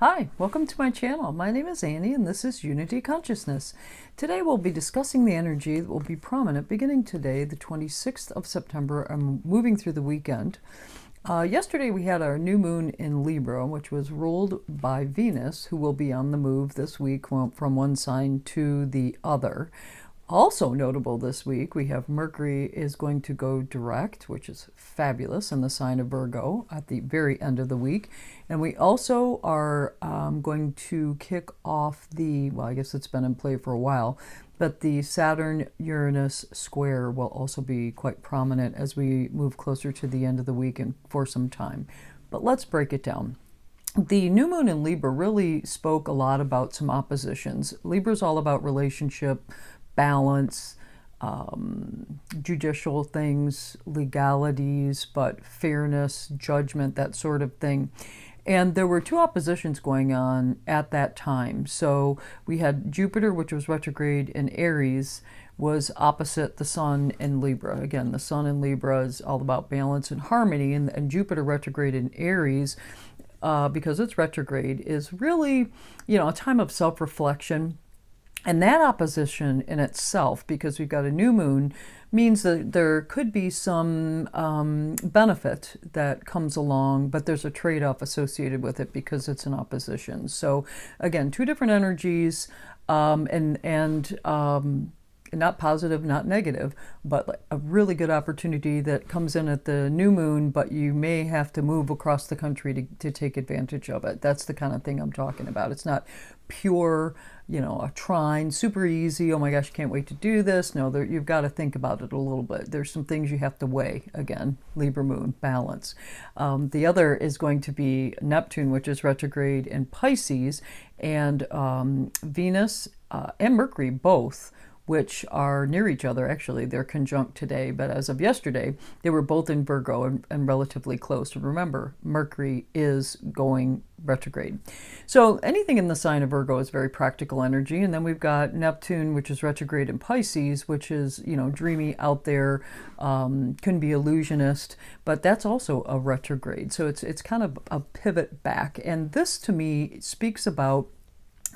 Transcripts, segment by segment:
Hi, welcome to my channel. My name is Annie and this is Unity Consciousness. Today we'll be discussing the energy that will be prominent beginning today, the 26th of September, and moving through the weekend. Yesterday we had our new moon in Libra, which was ruled by Venus, who will be on the move this week from one sign to the other. Also notable this week, we have Mercury is going to go direct, which is fabulous, in the sign of Virgo at the very end of the week. And we also are going to kick off well, I guess it's been in play for a while, but the Saturn-Uranus square will also be quite prominent as we move closer to the end of the week and for some time. But let's break it down. The new moon in Libra really spoke a lot about some oppositions. Libra is all about relationship, balance, judicial things, legalities, but fairness, judgment, that sort of thing. And there were two oppositions going on at that time. So we had Jupiter, which was retrograde in Aries, was opposite the Sun in Libra. Again, the Sun in Libra is all about balance and harmony, and Jupiter retrograde in Aries, because it's retrograde, is really, a time of self-reflection. And that opposition in itself, because we've got a new moon, means that there could be some benefit that comes along, but there's a trade-off associated with it because it's an opposition. So again, two different energies, and not positive, not negative, but a really good opportunity that comes in at the new moon, but you may have to move across the country to take advantage of it. That's the kind of thing I'm talking about. It's not pure, a trine, super easy, oh my gosh, can't wait to do this. No, you've got to think about it a little bit. There's some things you have to weigh. Again, Libra moon, balance. The other is going to be Neptune, which is retrograde in Pisces, and Venus and Mercury both, which are near each other. Actually, they're conjunct today, but as of yesterday, they were both in Virgo and relatively close. Remember, Mercury is going retrograde. So anything in the sign of Virgo is very practical energy. And then we've got Neptune, which is retrograde in Pisces, which is, dreamy, out there, can be illusionist, but that's also a retrograde. So it's kind of a pivot back. And this, to me, speaks about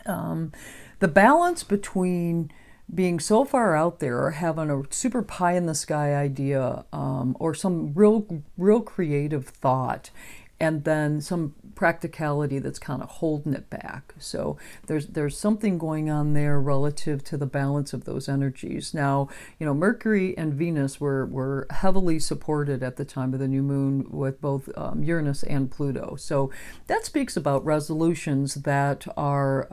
the balance between being so far out there, or having a super pie in the sky idea, or some real creative thought, and then some practicality that's kind of holding it back. So there's something going on there relative to the balance of those energies. Now, Mercury and Venus were heavily supported at the time of the new moon with both Uranus and Pluto. So that speaks about resolutions that are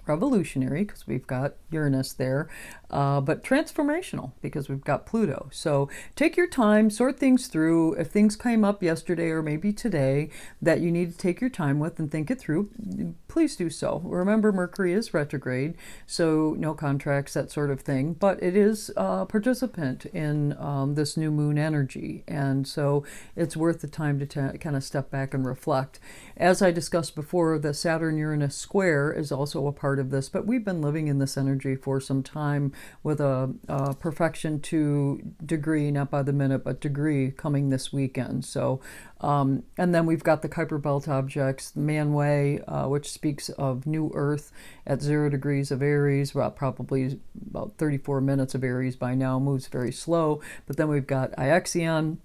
revolutionary, because we've got Uranus there, but transformational, because we've got Pluto. So take your time, sort things through. If things came up yesterday or maybe today that you need to take your time with and think it through, please do so. Remember, Mercury is retrograde, so no contracts, that sort of thing, but it is a participant in this new moon energy, and so it's worth the time to kind of step back and reflect. As I discussed before, the Saturn-Uranus square is also a part of this, but we've been living in this energy for some time with a perfection to degree, not by the minute, but degree, coming this weekend. So, and then we've got the Kuiper Belt objects, the Manway, which speaks of new Earth at 0 degrees of Aries, well, probably about 34 minutes of Aries by now, moves very slow. But then we've got Ixion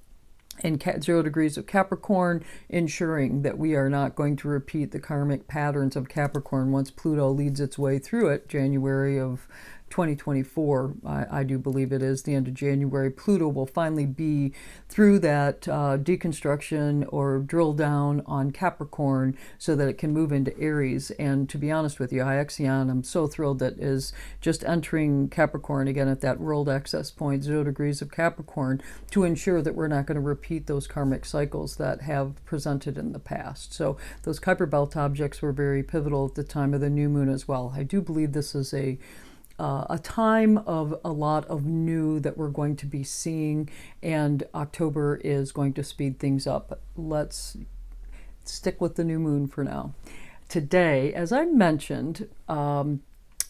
in 0 degrees of Capricorn, ensuring that we are not going to repeat the karmic patterns of Capricorn once Pluto leads its way through it, January of 2024. I do believe it is the end of January. Pluto will finally be through that deconstruction or drill down on Capricorn so that it can move into Aries. And to be honest with you, Ixion, I'm so thrilled that is just entering Capricorn again at that world access point, 0 degrees of Capricorn, to ensure that we're not going to repeat those karmic cycles that have presented in the past. So those Kuiper Belt objects were very pivotal at the time of the new moon as well. I do believe this is a time of a lot of new that we're going to be seeing, and October is going to speed things up. Let's stick with the new moon for now. Today, as I mentioned,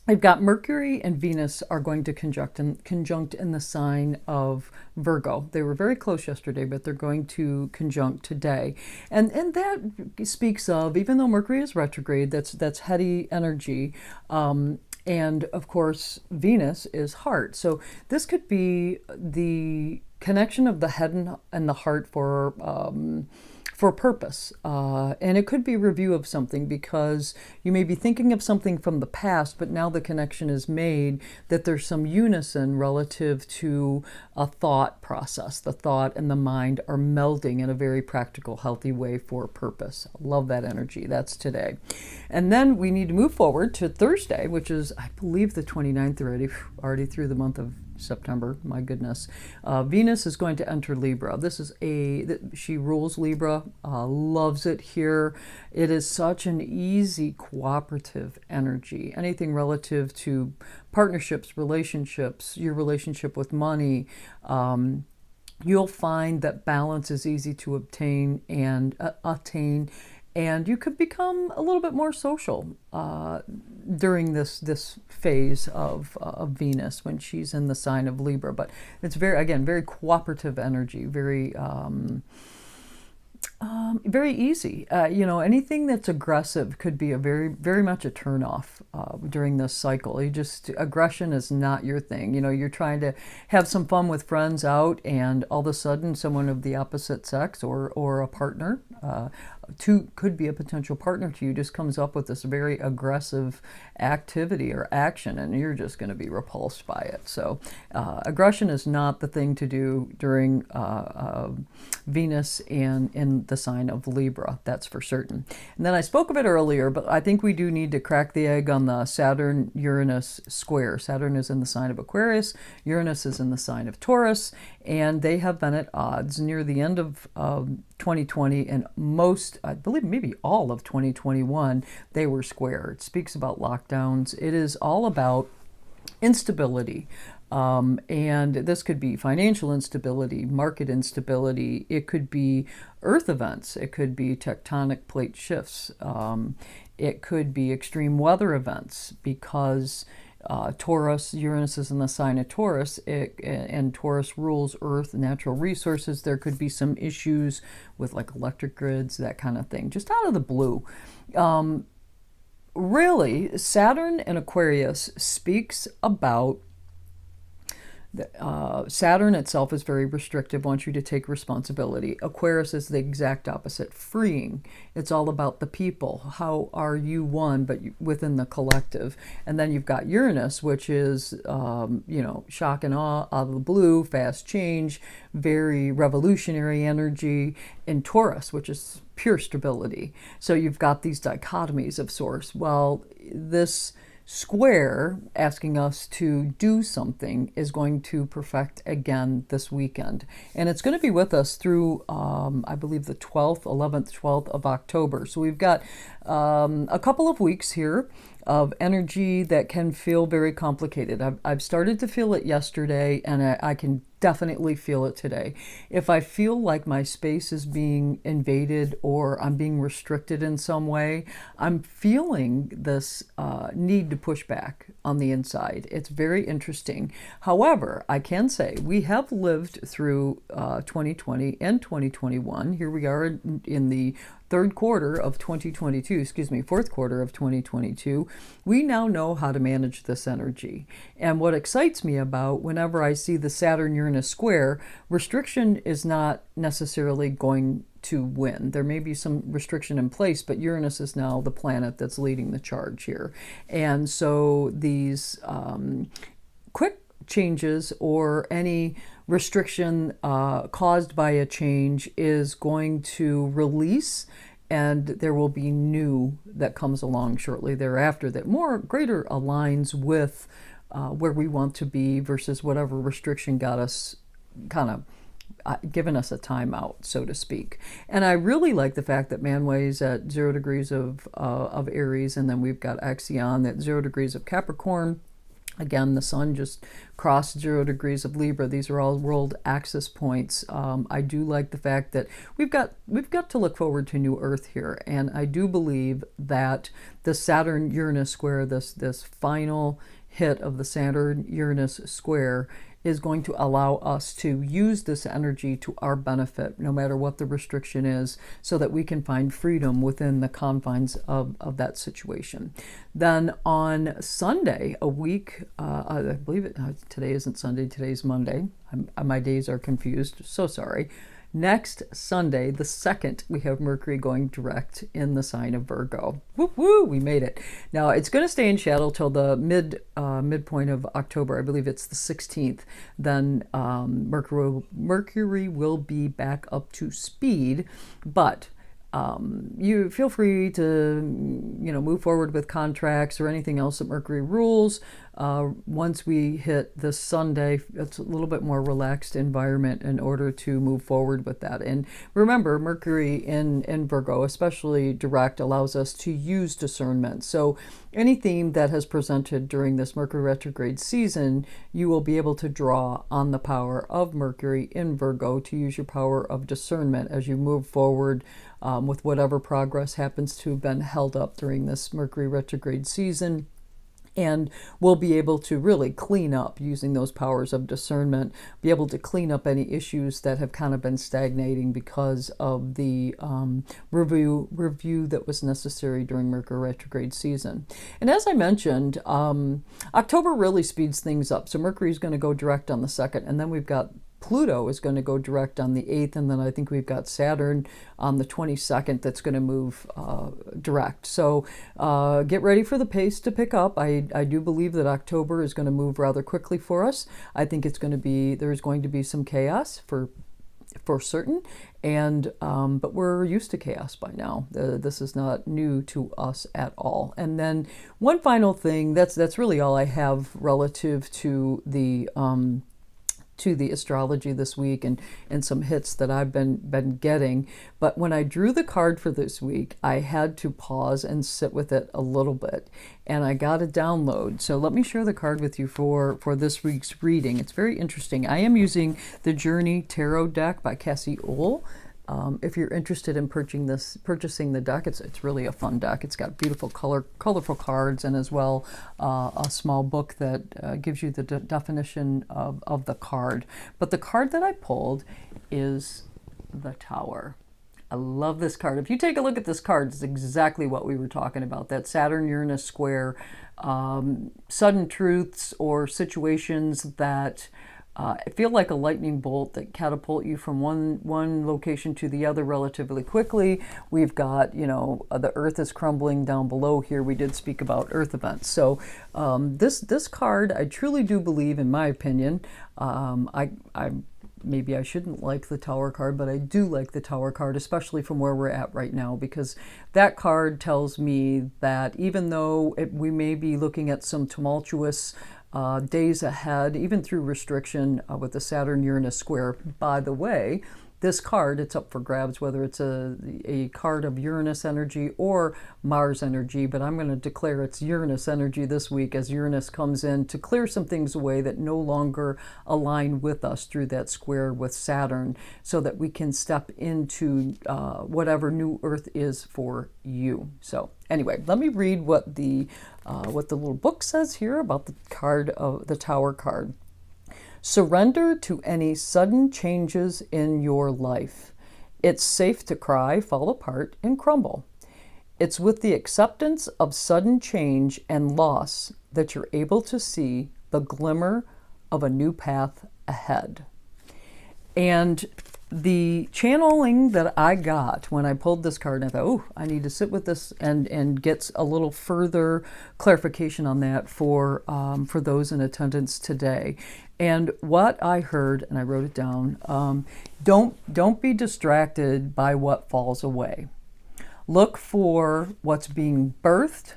I've got Mercury and Venus are going to conjunct in the sign of Virgo. They were very close yesterday, but they're going to conjunct today. And that speaks of, even though Mercury is retrograde, that's heady energy. And of course, Venus is heart. So this could be the connection of the head and the heart for purpose. And it could be a review of something, because you may be thinking of something from the past, but now the connection is made that there's some unison relative to a thought process. The thought and the mind are melding in a very practical, healthy way for purpose. I love that energy. That's today. And then we need to move forward to Thursday, which is, I believe, the 29th already through the month of September. My goodness. Venus is going to enter Libra. She rules Libra, loves it here. It is such an easy, cooperative energy. Anything relative to partnerships, relationships, your relationship with money, you'll find that balance is easy to obtain and attain. And you could become a little bit more social during this phase of Venus when she's in the sign of Libra. But it's very cooperative energy, very easy. Anything that's aggressive could be very much a turnoff during this cycle. Aggression is not your thing. You're trying to have some fun with friends out, and all of a sudden someone of the opposite sex or a partner, could be a potential partner to you, just comes up with this very aggressive activity or action, and you're just going to be repulsed by it. So aggression is not the thing to do during Venus and in the sign of Libra, that's for certain. And then I spoke of it earlier, but I think we do need to crack the egg on the Saturn-Uranus square. Saturn is in the sign of Aquarius, Uranus is in the sign of Taurus, and they have been at odds near the end of 2020, and I believe maybe all of 2021, they were square. It speaks about lockdowns. It is all about instability. And this could be financial instability, market instability. It could be earth events. It could be tectonic plate shifts. It could be extreme weather events, because Uranus is in the sign of Taurus, and Taurus rules earth, natural resources. There could be some issues with like electric grids, that kind of thing, just out of the blue. Really, Saturn in Aquarius speaks about Saturn itself is very restrictive, wants you to take responsibility. Aquarius is the exact opposite, freeing. It's all about the people. How are you one, but within the collective? And then you've got Uranus, which is, shock and awe, out of the blue, fast change, very revolutionary energy. And Taurus, which is pure stability. So you've got these dichotomies of sorts. Well, this square asking us to do something is going to perfect again this weekend, and it's going to be with us through I believe the 12th, 11th, 12th of October. So we've got a couple of weeks here of energy that can feel very complicated. I've started to feel it yesterday, and I can definitely feel it today. If I feel like my space is being invaded or I'm being restricted in some way, I'm feeling this need to push back on the inside. It's very interesting. However, I can say we have lived through 2020 and 2021. Here we are in the fourth quarter of 2022. We now know how to manage this energy. And what excites me about whenever I see the Saturn-Uranus square, restriction is not necessarily going to win. There may be some restriction in place, but Uranus is now the planet that's leading the charge here. And so these quick changes or any restriction caused by a change is going to release, and there will be new that comes along shortly thereafter that greater aligns with where we want to be versus whatever restriction got us kind of given us a timeout, so to speak. And I really like the fact that Manway is at 0 degrees of Aries, and then we've got Axion at 0 degrees of Capricorn. Again, the sun just crossed 0 degrees of Libra. These are all world axis points. I do like the fact that we've got to look forward to new Earth here, and I do believe that the Saturn-Uranus square, this final hit of the Saturn-Uranus square, is going to allow us to use this energy to our benefit, no matter what the restriction is, so that we can find freedom within the confines of that situation. Then on Sunday, a week, I believe today isn't Sunday, today's Monday. My days are confused, so sorry. Next Sunday, the 2nd, we have Mercury going direct in the sign of Virgo. Woo woo, we made it. Now, it's going to stay in shadow till the midpoint of October. I believe it's the 16th. Then Mercury will be back up to speed, but you feel free to, move forward with contracts or anything else that Mercury rules. Once we hit this Sunday, it's a little bit more relaxed environment in order to move forward with that. And remember, Mercury in Virgo, especially direct, allows us to use discernment. So any theme that has presented during this Mercury retrograde season, you will be able to draw on the power of Mercury in Virgo to use your power of discernment as you move forward with whatever progress happens to have been held up during this Mercury retrograde season. And we'll be able to really clean up using those powers of discernment, be able to clean up any issues that have kind of been stagnating because of the review that was necessary during Mercury retrograde season. And as I mentioned, October really speeds things up. So Mercury is going to go direct on the 2nd, and then we've got Pluto is going to go direct on the 8th, and then I think we've got Saturn on the 22nd that's going to move direct. So get ready for the pace to pick up. I do believe that October is going to move rather quickly for us. I think there's going to be some chaos for certain, and but we're used to chaos by now. This is not new to us at all. And then one final thing, that's really all I have relative to the astrology this week and some hits that I've been getting. But when I drew the card for this week, I had to pause and sit with it a little bit, and I got a download. So let me share the card with you for this week's reading. It's very interesting. I am using the Journey Tarot deck by Cassie Ohl. If you're interested in purchasing the deck, it's really a fun deck. It's got beautiful colorful cards, and as well a small book that gives you the definition of the card. But the card that I pulled is the Tower. I love this card. If you take a look at this card, it's exactly what we were talking about, that Saturn-Uranus square, sudden truths or situations that I feel like a lightning bolt that catapult you from one location to the other relatively quickly. We've got, the earth is crumbling down below here. We did speak about earth events. So this card, I truly do believe, in my opinion, maybe I shouldn't like the Tower card, but I do like the Tower card, especially from where we're at right now, because that card tells me that even though we may be looking at some tumultuous days ahead, even through restriction with the Saturn-Uranus square. By the way, this card, it's up for grabs, whether it's a card of Uranus energy or Mars energy, but I'm going to declare it's Uranus energy this week as Uranus comes in to clear some things away that no longer align with us through that square with Saturn, so that we can step into whatever new Earth is for you. So anyway, let me read what the little book says here about the card of the Tower card. Surrender to any sudden changes in your life. It's safe to cry, fall apart, and crumble. It's with the acceptance of sudden change and loss that you're able to see the glimmer of a new path ahead. And the channeling that I got when I pulled this card, I thought, oh, I need to sit with this and get a little further clarification on that for those in attendance today. And what I heard, and I wrote it down, don't be distracted by what falls away. Look for what's being birthed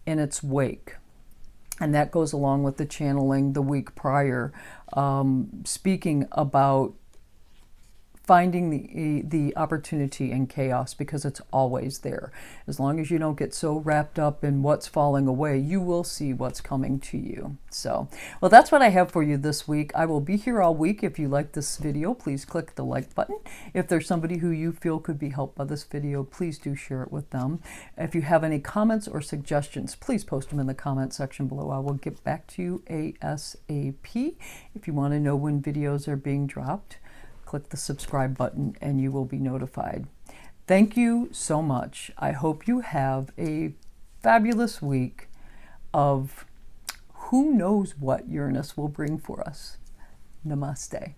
in its wake. And that goes along with the channeling the week prior, speaking about finding the opportunity in chaos, because it's always there. As long as you don't get so wrapped up in what's falling away, you will see what's coming to you. So, well, that's what I have for you this week. I will be here all week. If you like this video, please click the like button. If there's somebody who you feel could be helped by this video, please do share it with them. If you have any comments or suggestions, please post them in the comment section below. I will get back to you ASAP. If you want to know when videos are being dropped, click the subscribe button and you will be notified. Thank you so much. I hope you have a fabulous week of who knows what Uranus will bring for us. Namaste.